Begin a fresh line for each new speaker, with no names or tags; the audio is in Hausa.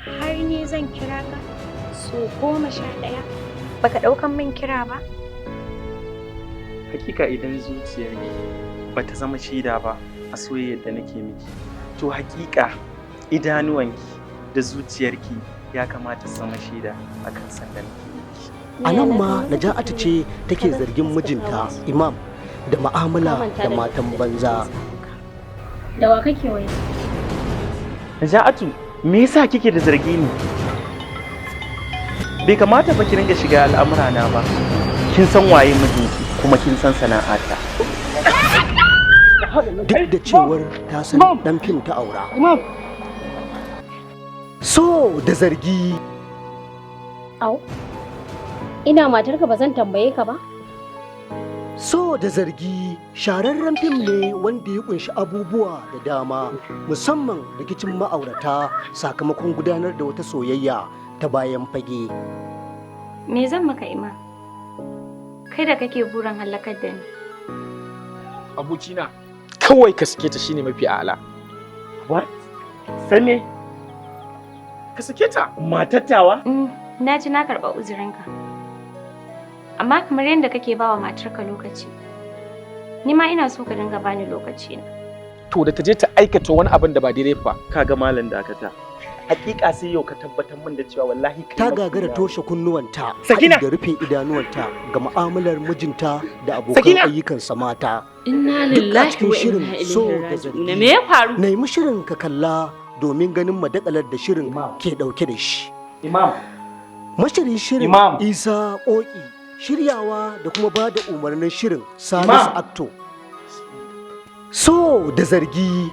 har ni zan kira ka so 11 baka ɗaukan min kira ba?
Hakika idan zuciyarki bata zama shaida ba a soyayyar da nake miki, to hakika idanuwanki da zuciyarki ya kamata su zama shaida akan san da nake miki.
A nan ma Naja'atu ce take zargin mijinta Imam da ma'amala da matan banza.
Da wa kake waya?
Naja'atu, me yasa kike da zargi ni? Bai kamata ba ki ringa shiga al'amurana ba. Kin san waye mijinki kuma kin san sana'ata.
Duk da cewar ta san dan fim ta aura. So da zargi.
Au, ina matarka ba zan tambaye ka ba?
So da zargi shararren fim ne wanda ya kunshi abubuwa da dama, musamman rikicin ma'aurata sakamakon gudanar da wata soyayya ta bayan fage.
Me zan maka Ima? Kai da kake buran halakar da ni.
Abokina, kawai ka sake ta shine mafi a'ala.
What? Sane? Ka sake ta? Matattawa?
Na ji na karɓa uzurinka. Amma kamar yadda kake bawa matarka lokaci, ni ma ina so ka dinga bani lokaci na.
To da ta je ta aikata wani abin da ba daidai ba.
Kaga malam dakata. Hakika sai yau ka tabbatar min da cewa wallahi
ta gagara toshe kunnuwanta da rufe idanuwanta ga mu'amalar mijinta da abokan ayyukansa mata.
Inna lillahi wa inna ilaihi raji'un. Me ya faru?
Nemi shirin ka kalla domin ganin madakalar da shirin ke dauke da shi.
Imam.
Mashirin shirin Isa Koki, shiryawa da kuma ba da umarnin shirin Salisu Akto. So da zargi.